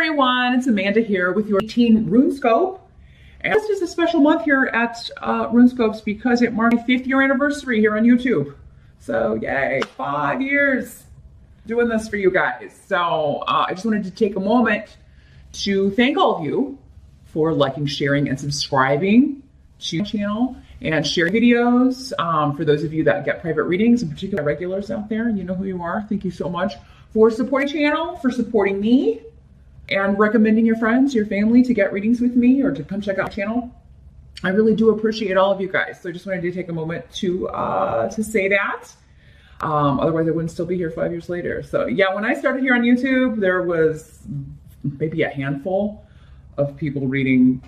Everyone, it's Amanda here with your teen RuneScope. And this is a special month here at RuneScopes because it marks my 5th year anniversary here on YouTube. So yay, 5 years doing this for you guys. So I just wanted to take a moment to thank all of you for liking, sharing, and subscribing to my channel and share videos. For those of you that get private readings, in particular regulars out there, you know who you are. Thank you so much for supporting the channel, for supporting me, and recommending your friends, your family to get readings with me or to come check out my channel. I really do appreciate all of you guys. So I just wanted to take a moment to say that. Otherwise I wouldn't still be here 5 years later. So yeah, when I started here on YouTube, there was maybe a handful of people reading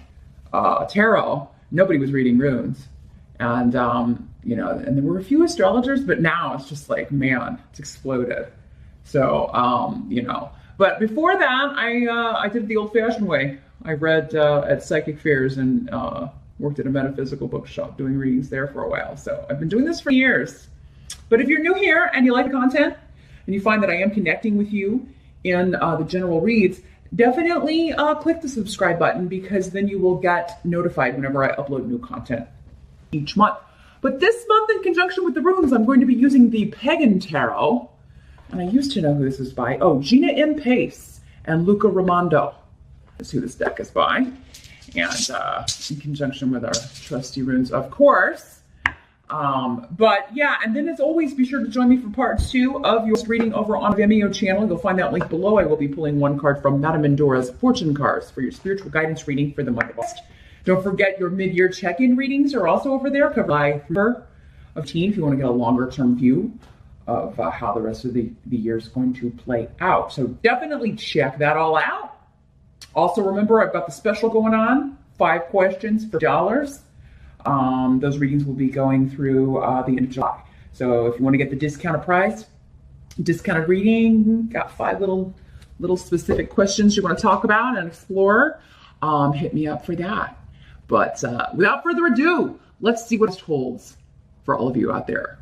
tarot. Nobody was reading runes. And, you know, and there were a few astrologers, but now it's just like, man, it's exploded. So, you know, but before that, I did it the old-fashioned way. I read at psychic fairs and worked at a metaphysical bookshop doing readings there for a while. So I've been doing this for years. But if you're new here and you like the content and you find that I am connecting with you in the general reads, definitely click the subscribe button because then you will get notified whenever I upload new content each month. But this month, in conjunction with the runes, I'm going to be using the Pagan Tarot. And I used to know who this is by. Oh, Gina M. Pace and Luca Raimondo is who this deck is by. And in conjunction with our trusty runes, of course. But yeah, and then as always, be sure to join me for part 2 of your reading over on the Vimeo channel. You'll find that link below. I will be pulling one card from Madame Mendora's Fortune Cards for your spiritual guidance reading for the month of August. Don't forget your mid-year check-in readings are also over there, covered by number of teen if you want to get a longer-term view of how the rest of the year is going to play out. So definitely check that all out. Also remember, I've got the special going on, 5 questions for $. Those readings will be going through the end of July. So if you want to get the discounted price, discounted reading, got 5 little specific questions you want to talk about and explore, hit me up for that. But without further ado, let's see what it holds for all of you out there.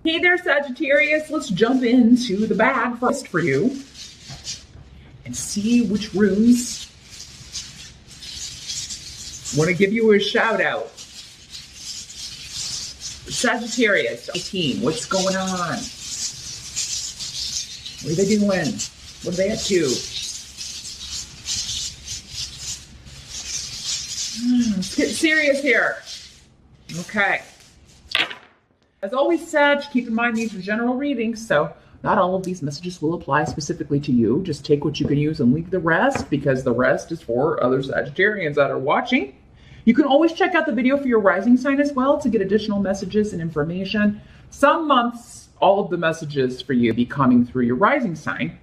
Hey there, Sagittarius. Let's jump into the bag first for you and see which runes want to give you a shout out. Sagittarius, team, what's going on? What are they doing? What are they up to? Let's get serious here. Okay. As always, Sag, keep in mind these are general readings, so not all of these messages will apply specifically to you. Just take what you can use and leave the rest, because the rest is for other Sagittarians that are watching. You can always check out the video for your rising sign as well to get additional messages and information. Some months, all of the messages for you be coming through your rising sign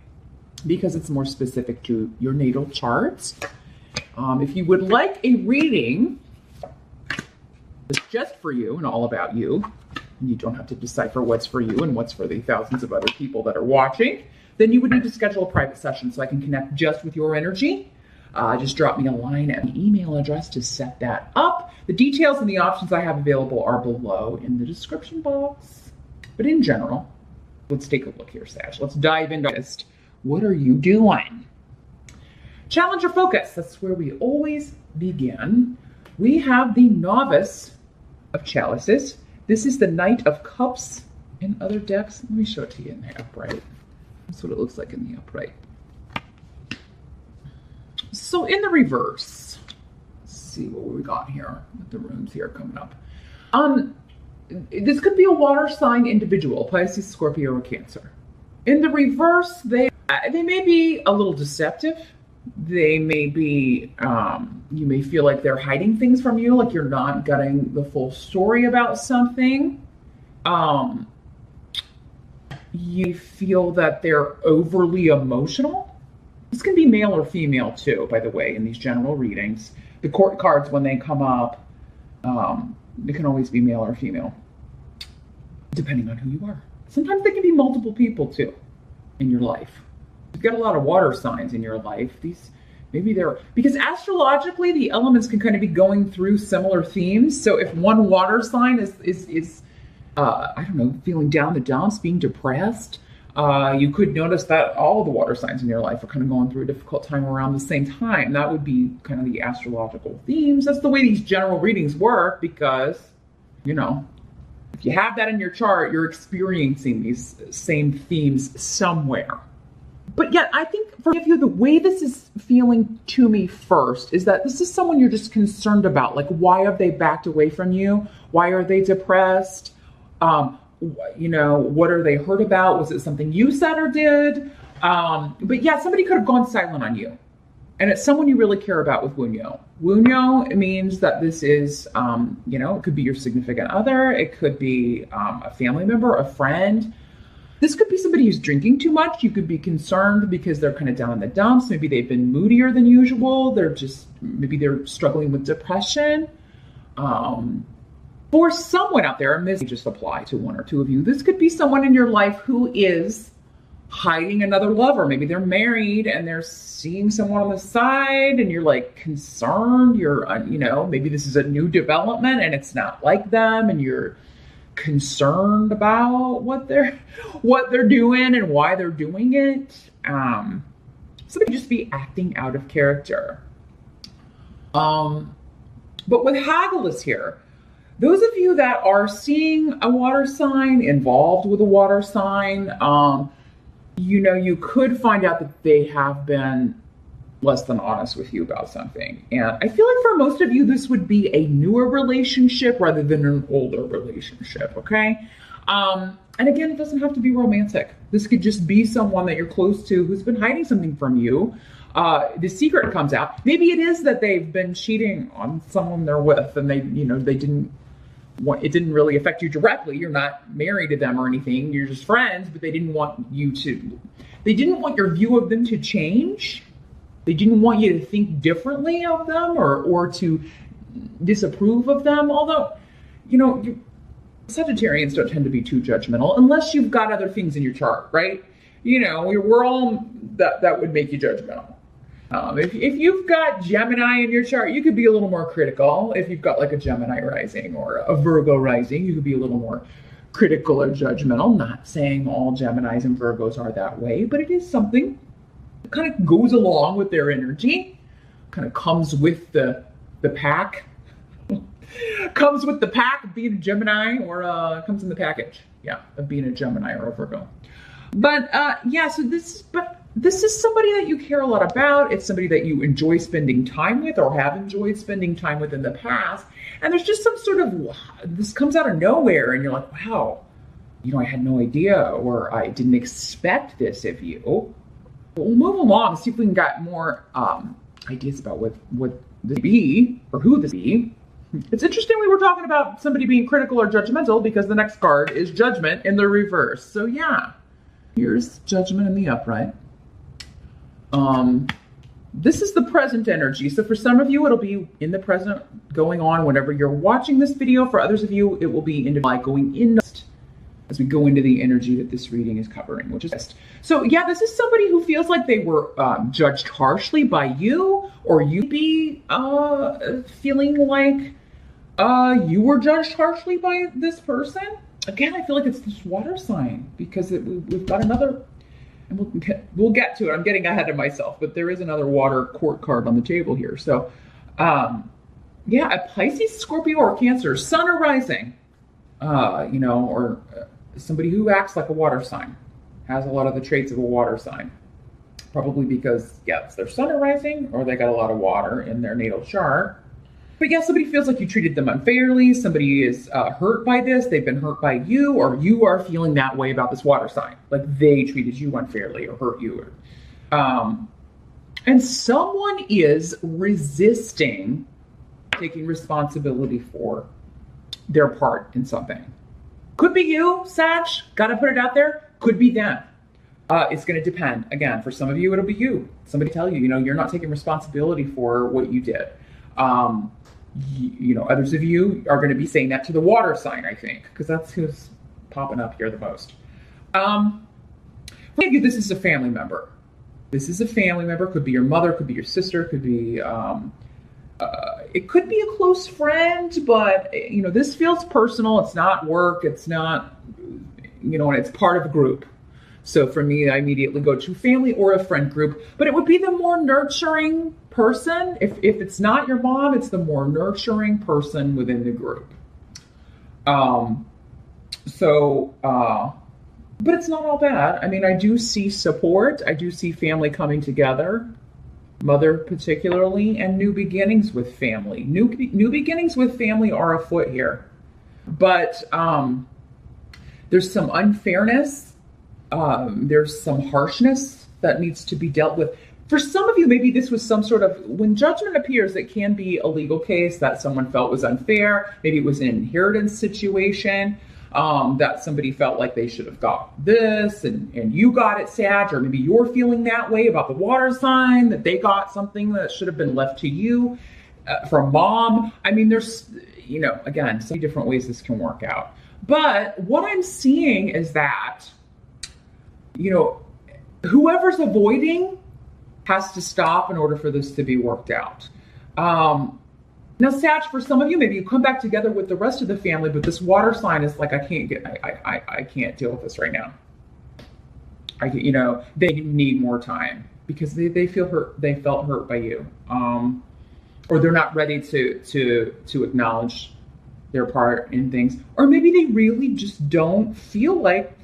because it's more specific to your natal charts. If you would like a reading that's just for you and all about you, and you don't have to decipher what's for you and what's for the thousands of other people that are watching, then you would need to schedule a private session so I can connect just with your energy. Just drop me a line and email address to set that up. The details and the options I have available are below in the description box. But in general, let's take a look here, Sag. Let's dive into this. What are you doing? Challenge or focus. That's where we always begin. We have the Novice of Chalices. This is the Knight of Cups in other decks. Let me show it to you in the upright. That's what it looks like in the upright. So in the reverse, let's see what we got here with the runes here coming up. This could be a water sign individual, Pisces, Scorpio, or Cancer. In the reverse, they may be a little deceptive. They may be, you may feel like they're hiding things from you, like you're not getting the full story about something. You feel that they're overly emotional. This can be male or female too, by the way, in these general readings. The court cards, when they come up, they can always be male or female, depending on who you are. Sometimes they can be multiple people too in your life. You've got a lot of water signs in your life. Maybe they're, because astrologically the elements can kind of be going through similar themes. So if one water sign is I don't know, feeling down the dumps, being depressed, You could notice that all of the water signs in your life are kind of going through a difficult time around the same time. That would be kind of the astrological themes. That's the way these general readings work because, you know, if you have that in your chart, you're experiencing these same themes somewhere. But yet, I think for you, the way this is feeling to me first is that this is someone you're just concerned about. Like, why have they backed away from you? Why are they depressed? You know, what are they hurt about? Was it something you said or did? But yeah, somebody could have gone silent on you. And it's someone you really care about with Wunyo. Wunyo, it means that this is, you know, it could be your significant other. It could be a family member, a friend. This could be somebody who's drinking too much. You could be concerned because they're kind of down in the dumps. Maybe they've been moodier than usual. Maybe they're struggling with depression. For someone out there, and this may just apply to one or two of you, this could be someone in your life who is hiding another lover. Maybe they're married and they're seeing someone on the side and you're like concerned. You're, you know, maybe this is a new development and it's not like them and you're concerned about what they're doing and why they're doing it. Somebody could just be acting out of character. But with Hagalus here, those of you that are seeing a water sign, involved with a water sign, you know, you could find out that they have been less than honest with you about something. And I feel like for most of you, this would be a newer relationship rather than an older relationship, okay? And again, it doesn't have to be romantic. This could just be someone that you're close to who's been hiding something from you. The secret comes out. Maybe it is that they've been cheating on someone they're with and it didn't really affect you directly. You're not married to them or anything. You're just friends, but they didn't want your view of them to change. They didn't want you to think differently of them or to disapprove of them. Although, you know, Sagittarians don't tend to be too judgmental unless you've got other things in your chart, right? You know, we're all, that would make you judgmental. If you've got Gemini in your chart, you could be a little more critical. If you've got like a Gemini rising or a Virgo rising, you could be a little more critical or judgmental. Not saying all Geminis and Virgos are that way, but it is something that kind of goes along with their energy, kind of comes with the pack. Comes with the pack of being a Gemini or comes in the package, yeah, of being a Gemini or a Virgo. But yeah, so this is somebody that you care a lot about. It's somebody that you enjoy spending time with or have enjoyed spending time with in the past. And there's just some sort of, this comes out of nowhere and you're like, wow, you know, I had no idea or I didn't expect this of you. But we'll move along, see if we can get more ideas about what this be or who this be. It's interesting we were talking about somebody being critical or judgmental because the next card is Judgment in the reverse. So yeah, here's Judgment in the upright. This is the present energy. So for some of you, it'll be in the present going on whenever you're watching this video. For others of you, it will be in July going in as we go into the energy that this reading is covering, which is best. So yeah, this is somebody who feels like they were judged harshly by you, or you be feeling like you were judged harshly by this person. Again, I feel like it's this water sign because we've got another, and we'll get to it. I'm getting ahead of myself, but there is another water court card on the table here. So yeah, a Pisces, Scorpio, or Cancer, sun or rising, you know, or somebody who acts like a water sign, has a lot of the traits of a water sign. Probably because, yeah, it's their sun or rising, or they got a lot of water in their natal chart. But yeah, somebody feels like you treated them unfairly. Somebody is hurt by this. They've been hurt by you, or you are feeling that way about this water sign. Like they treated you unfairly or hurt you. And someone is resisting taking responsibility for their part in something. Could be you, Sag. Got to put it out there. Could be them. It's going to depend. Again, for some of you, it'll be you. Somebody tell you, you know, you're not taking responsibility for what you did. You know, others of you are going to be saying that to the water sign, I think, because that's who's popping up here the most. For you, this is a family member. This is a family member. Could be your mother, could be your sister, could be, it could be a close friend, but, you know, this feels personal. It's not work. It's not, you know, and it's part of a group. So for me, I immediately go to family or a friend group, but it would be the more nurturing person. If it's not your mom, it's the more nurturing person within the group. But it's not all bad. I mean, I do see support. I do see family coming together, mother particularly, and new beginnings with family. New beginnings with family are afoot here. But there's some unfairness. There's some harshness that needs to be dealt with. For some of you, maybe this was some sort of, when judgment appears, it can be a legal case that someone felt was unfair. Maybe it was an inheritance situation. That somebody felt like they should have got this and you got it, Sag, or maybe you're feeling that way about the water sign, that they got something that should have been left to you from mom. I mean, there's, again, so many different ways this can work out. But what I'm seeing is that, whoever's avoiding has to stop in order for this to be worked out. Now, Sag, for some of you, maybe you come back together with the rest of the family, but this water sign is like, I can't deal with this right now. They need more time because they feel hurt. They felt hurt by you, or they're not ready to acknowledge their part in things, or maybe they really just don't feel like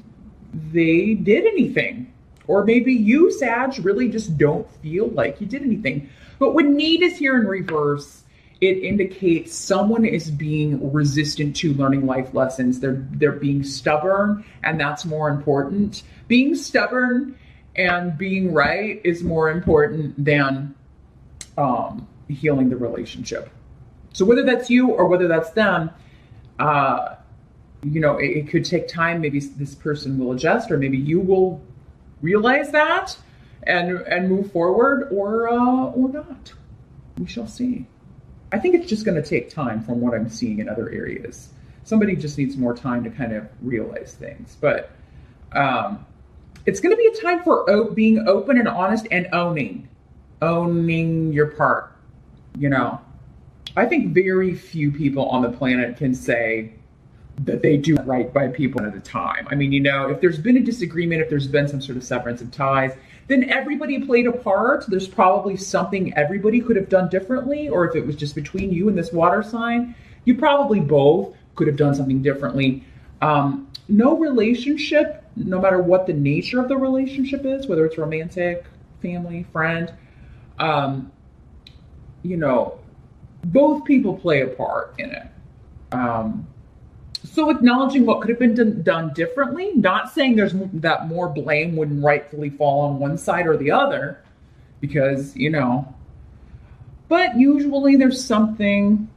they did anything, or maybe you, Sag, really just don't feel like you did anything. But when need is here in reverse, it indicates someone is being resistant to learning life lessons. They're being stubborn, and that's more important. Being stubborn and being right is more important than healing the relationship. So whether that's you or whether that's them, it could take time. Maybe this person will adjust, or maybe you will realize that and move forward, or not. We shall see. I think it's just going to take time from what I'm seeing in other areas. Somebody just needs more time to kind of realize things. But it's going to be a time for being open and honest and owning your part. I think very few people on the planet can say that they do right by people at a time. I mean, if there's been a disagreement, if there's been some sort of severance of ties, then everybody played a part. There's probably something everybody could have done differently, or if it was just between you and this water sign, you probably both could have done something differently. No relationship, no matter what the nature of the relationship is, whether it's romantic, family, friend, both people play a part in it. So acknowledging what could have been done differently, not saying that more blame wouldn't rightfully fall on one side or the other, because, but usually there's something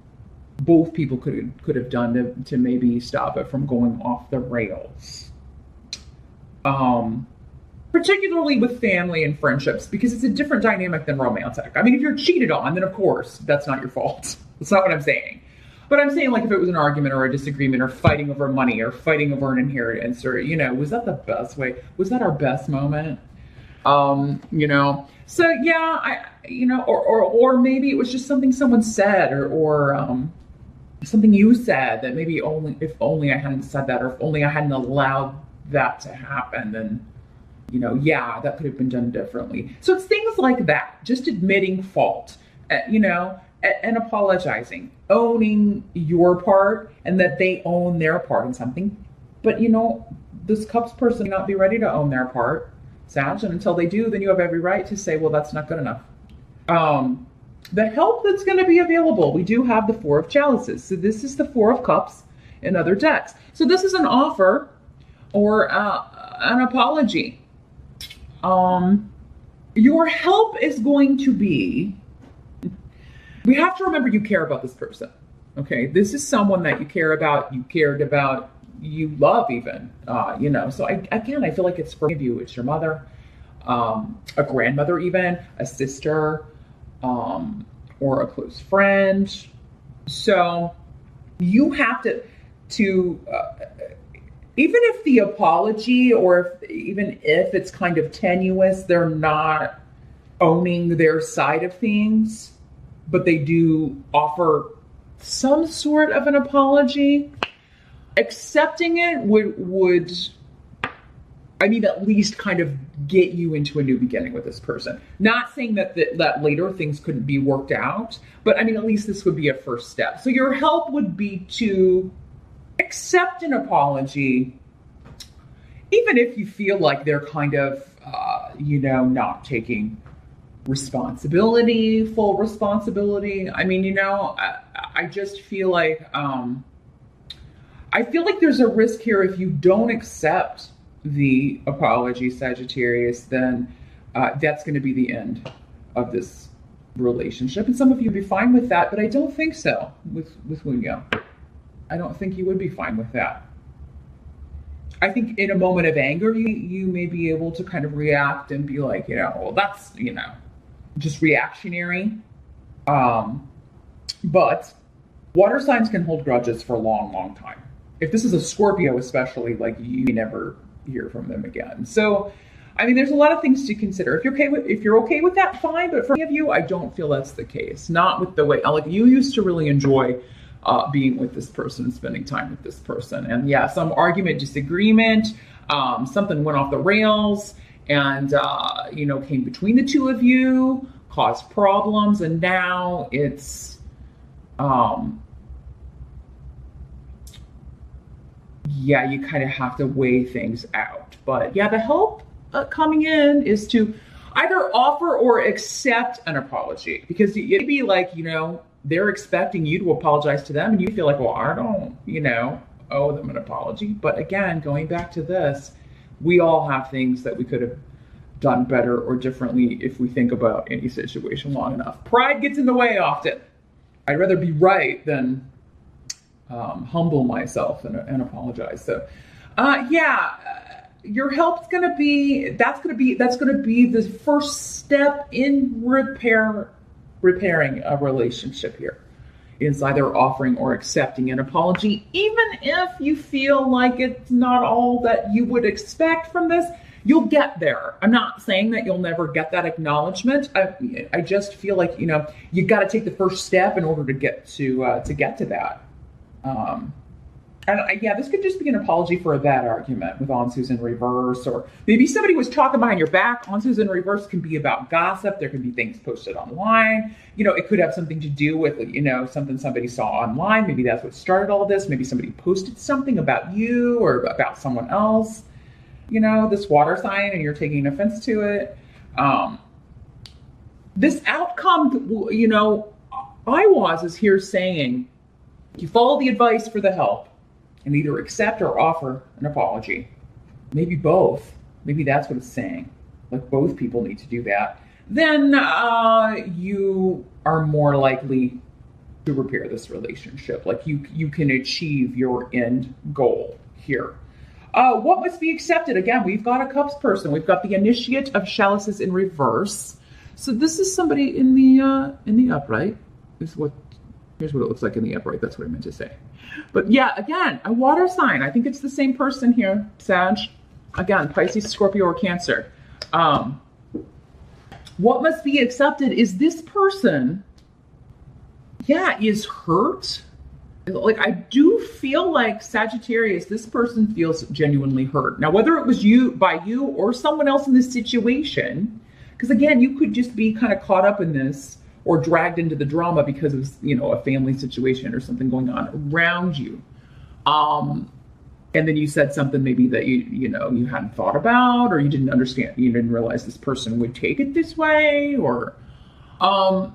both people could have done to maybe stop it from going off the rails. Particularly with family and friendships, because it's a different dynamic than romantic. I mean, if you're cheated on, then of course, that's not your fault. That's not what I'm saying. But I'm saying, like, if it was an argument or a disagreement or fighting over money or fighting over an inheritance, or, was that the best way? Was that our best moment? So yeah, or maybe it was just something someone said, or something you said that maybe if only I hadn't said that, or if only I hadn't allowed that to happen, then, that could have been done differently. So it's things like that, just admitting fault, and apologizing, owning your part, and that they own their part in something. But, this Cups person may not be ready to own their part, Sag, and until they do, then you have every right to say, well, that's not good enough. The help that's going to be available, we do have the Four of Chalices. So this is the Four of Cups in other decks. So this is an offer or an apology. Your help is going to be, we have to remember you care about this person. Okay, this is someone that you care about, you cared about, you love even, So I feel like it's for you. It's your mother, a grandmother even, a sister, or a close friend. So you have to even if the apology, or even if it's kind of tenuous, they're not owning their side of things, but they do offer some sort of an apology. Accepting it would I mean, at least kind of get you into a new beginning with this person. Not saying that later things couldn't be worked out, but I mean, at least this would be a first step. So your help would be to accept an apology, even if you feel like they're kind of, not taking responsibility, full responsibility. I mean, I just feel like, there's a risk here if you don't accept the apology, Sagittarius, then that's going to be the end of this relationship. And some of you would be fine with that, but I don't think so with Wunya. I don't think you would be fine with that. I think in a moment of anger, you may be able to kind of react and be like, well, that's, just reactionary. But water signs can hold grudges for a long, long time. If this is a Scorpio, especially, like, you may never hear from them again. So, I mean, there's a lot of things to consider. If you're okay with that, fine. But for many of you, I don't feel that's the case. Not with the way, like, you used to really enjoy being with this person, spending time with this person. And yeah, some argument, disagreement, something went off the rails and, came between the two of you, caused problems. And now it's, you kind of have to weigh things out. But yeah, the help coming in is to either offer or accept an apology, because it'd be like, they're expecting you to apologize to them and you feel like, well, I don't, owe them an apology. But again, going back to this, we all have things that we could have done better or differently if we think about any situation long enough. Pride gets in the way often. I'd rather be right than humble myself and apologize. So, your help's going to be the first step in repairing a relationship here, is either offering or accepting an apology. Even if you feel like it's not all that you would expect from this, you'll get there. I'm not saying that you'll never get that acknowledgement. I just feel like, you got to take the first step in order to get to that. This could just be an apology for a bad argument with Onsu's in reverse, or maybe somebody was talking behind your back. Onsu's in reverse can be about gossip. There can be things posted online. It could have something to do with, something somebody saw online. Maybe that's what started all of this. Maybe somebody posted something about you or about someone else, this water sign, and you're taking offense to it. This outcome, Iwaz is here saying, you follow the advice for the help and either accept or offer an apology. Maybe both. Maybe that's what it's saying. Like, both people need to do that. Then you are more likely to repair this relationship. Like, you can achieve your end goal here. What must be accepted? Again, we've got a Cups person. We've got the Initiate of Chalices in reverse. So this is somebody in the upright. Here's what it looks like in the upright. That's what I meant to say. But yeah, again, a water sign. I think it's the same person here, Sag. Again, Pisces, Scorpio, or Cancer. What must be accepted is this person, is hurt. Like, I do feel like, Sagittarius, this person feels genuinely hurt. Now, whether it was you or someone else in this situation, because again, you could just be kind of caught up in this or dragged into the drama because of, a family situation or something going on around you. And then you said something maybe that you hadn't thought about, or you didn't understand, you didn't realize this person would take it this way, or I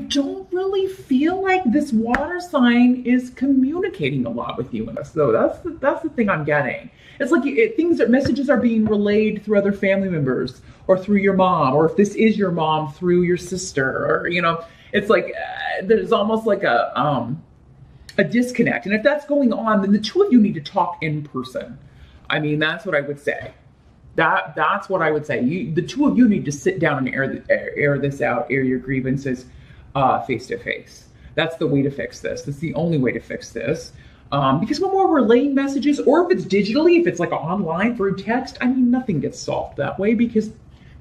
don't really feel like this water sign is communicating a lot with you in this, though. That's the thing I'm getting. It's like messages are being relayed through other family members, or through your mom, or if this is your mom, through your sister, or it's like there's almost like a disconnect. And if that's going on, then the two of you need to talk in person. I mean, that's what I would say. That's what I would say. The two of you need to sit down and air this out, air your grievances face to face. That's the way to fix this. That's the only way to fix this. Because when we're relaying messages, or if it's digitally, if it's like online through text, I mean, nothing gets solved that way, because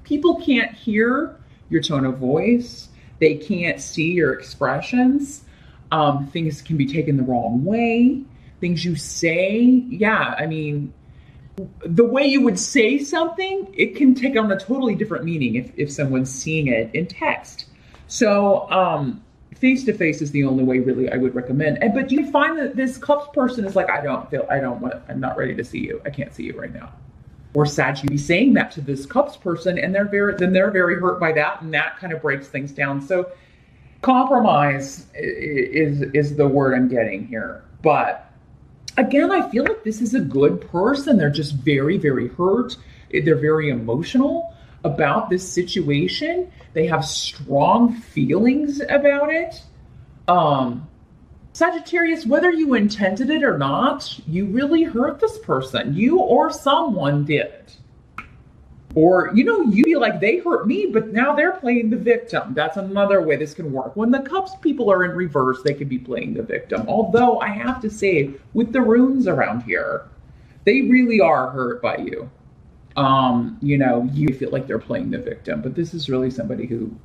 people can't hear your tone of voice. They can't see your expressions. Things can be taken the wrong way. Things you say, I mean, the way you would say something, it can take on a totally different meaning if someone's seeing it in text. So face to face is the only way really I would recommend. But you find that this cups person is like, I'm not ready to see you. I can't see you right now. Or Sag, you be saying that to this cups person, and they're very hurt by that, and that kind of breaks things down. So compromise is the word I'm getting here. But again, I feel like this is a good person. They're just very, very hurt. They're very emotional about this situation. They have strong feelings about it. Sagittarius, whether you intended it or not, you really hurt this person. You or someone did. Or, you be like, they hurt me, but now they're playing the victim. That's another way this can work. When the cups people are in reverse, they could be playing the victim. Although I have to say, with the runes around here, they really are hurt by you. You feel like they're playing the victim, but this is really somebody who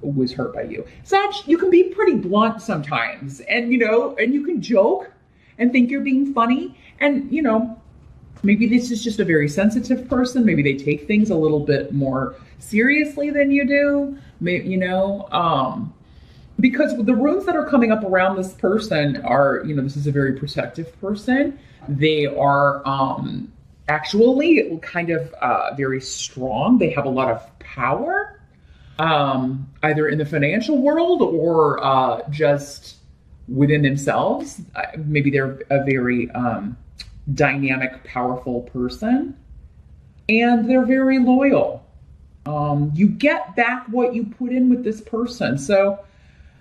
was hurt by you. Sag, you can be pretty blunt sometimes, and you can joke and think you're being funny, and maybe this is just a very sensitive person. Maybe they take things a little bit more seriously than you do. Maybe, because the runes that are coming up around this person are, this is a very protective person. They are actually kind of very strong. They have a lot of power, either in the financial world or just within themselves. Maybe they're a very dynamic, powerful person, and they're very loyal. You get back what you put in with this person. So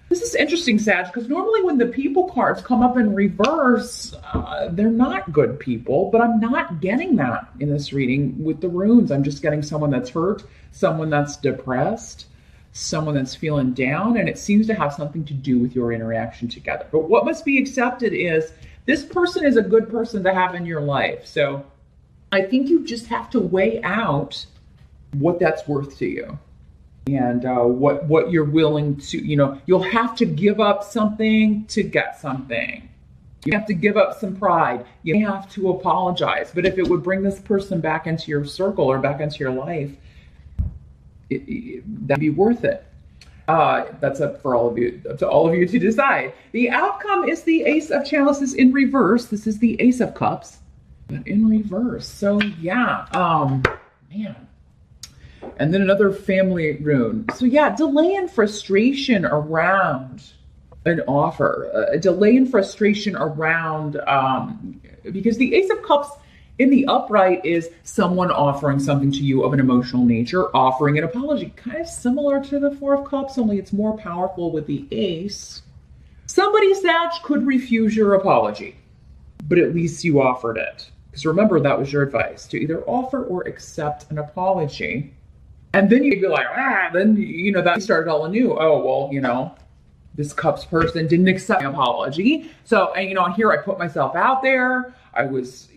this is interesting, Sag, because normally when the people cards come up in reverse, they're not good people, but I'm not getting that in this reading with the runes. I'm just getting someone that's hurt, someone that's depressed, someone that's feeling down, and it seems to have something to do with your interaction together. But what must be accepted is this person is a good person to have in your life. So I think you just have to weigh out what that's worth to you. And what you're willing to, you'll have to give up something to get something. You have to give up some pride. You have to apologize. But if it would bring this person back into your circle or back into your life, that'd be worth it. That's up for up to all of you to decide. The outcome is the Ace of Chalices in reverse. This is the Ace of Cups, but in reverse. So yeah, man. And then another family rune. So yeah, delay and frustration around an offer. A delay and frustration around, because the Ace of Cups in the upright is someone offering something to you of an emotional nature, offering an apology. Kind of similar to the Four of Cups, only it's more powerful with the Ace. Somebody, Sag, could refuse your apology, but at least you offered it. Because remember, that was your advice, to either offer or accept an apology. And then you'd be like, then, that started all anew. Oh, well, this Cups person didn't accept my apology. So, and here I put myself out there. I was,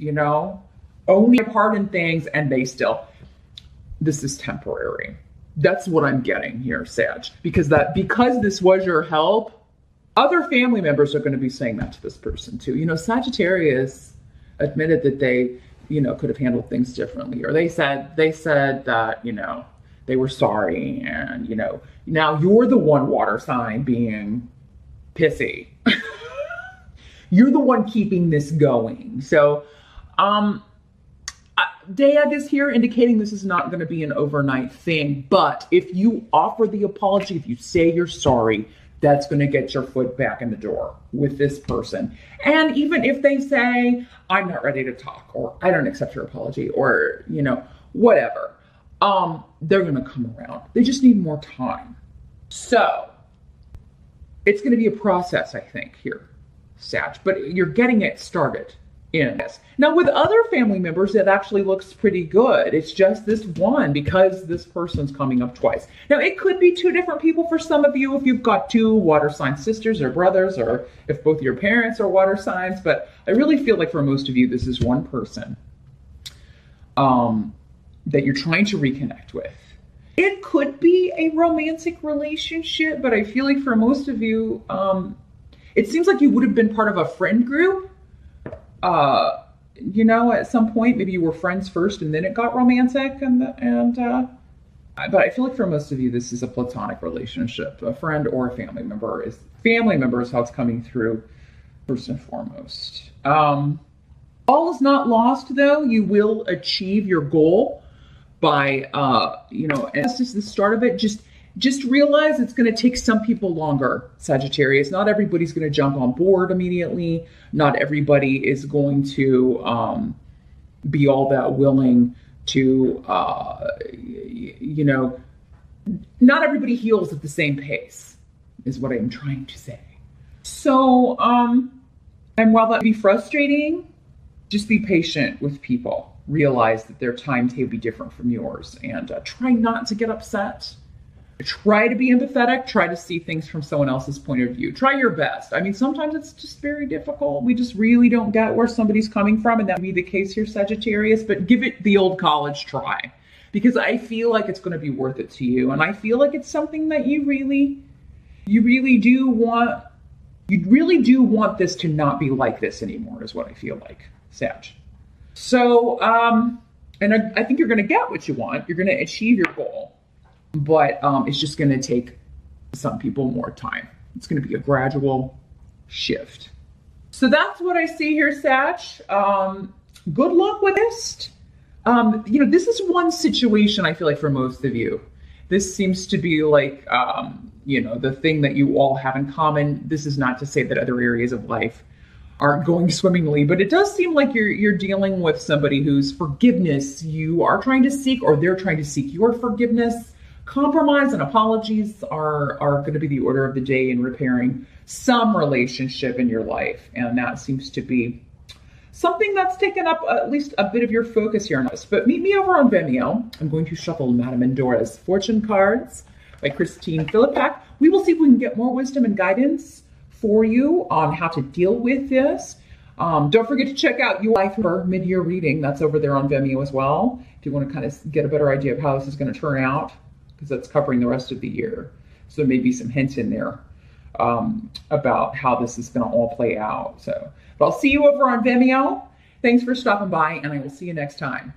owning a part in things, and this is temporary. That's what I'm getting here, Sag. Because this was your help, other family members are going to be saying that to this person too. Sagittarius admitted that they, could have handled things differently, or they said that, they were sorry, and, now you're the one water sign being pissy. You're the one keeping this going. So, Dayag is here indicating this is not going to be an overnight thing, but if you offer the apology, if you say you're sorry, that's going to get your foot back in the door with this person. And even if they say, I'm not ready to talk, or I don't accept your apology, or, whatever, they're going to come around. They just need more time. So it's going to be a process, I think, here, Sag, but you're getting it started in this. Now, with other family members, it actually looks pretty good. It's just this one, because this person's coming up twice. Now, it could be two different people for some of you if you've got two water sign sisters or brothers, or if both your parents are water signs, but I really feel like for most of you, this is one person that you're trying to reconnect with. It could be a romantic relationship, but I feel like for most of you, it seems like you would have been part of a friend group you know, at some point, maybe you were friends first and then it got romantic. But I feel like for most of you, this is a platonic relationship. A friend or a family member is how it's coming through first and foremost. All is not lost, though. You will achieve your goal by, and that's just the start of it. Just realize it's going to take some people longer, Sagittarius. Not everybody's going to jump on board immediately. Not everybody is going to be all that willing to, not everybody heals at the same pace, is what I'm trying to say. So, and while that can be frustrating, just be patient with people. Realize that their times may be different from yours, and try not to get upset. Try to be empathetic. Try to see things from someone else's point of view. Try your best. I mean, sometimes it's just very difficult. We just really don't get where somebody's coming from, and that would be the case here, Sagittarius. But give it the old college try, because I feel like it's going to be worth it to you, and I feel like it's something that you really do want. You really do want this to not be like this anymore, is what I feel like, Sag. So, and I think you're going to get what you want. You're going to achieve your goal. But it's just going to take some people more time. It's going to be a gradual shift. So that's what I see here, Sag. Good luck with this. This is one situation I feel like for most of you. This seems to be like, the thing that you all have in common. This is not to say that other areas of life aren't going swimmingly, but it does seem like you're dealing with somebody whose forgiveness you are trying to seek, or they're trying to seek your forgiveness. Compromise and apologies are going to be the order of the day in repairing some relationship in your life. And that seems to be something that's taken up at least a bit of your focus here on us. But meet me over on Vimeo. I'm going to shuffle Madame Endora's Fortune Cards by Christine Philippak. We will see if we can get more wisdom and guidance for you on how to deal with this. Don't forget to check out UI for mid-year reading. That's over there on Vimeo as well. If you want to kind of get a better idea of how this is going to turn out, because that's covering the rest of the year. So maybe some hints in there about how this is going to all play out. But I'll see you over on Vimeo. Thanks for stopping by, and I will see you next time.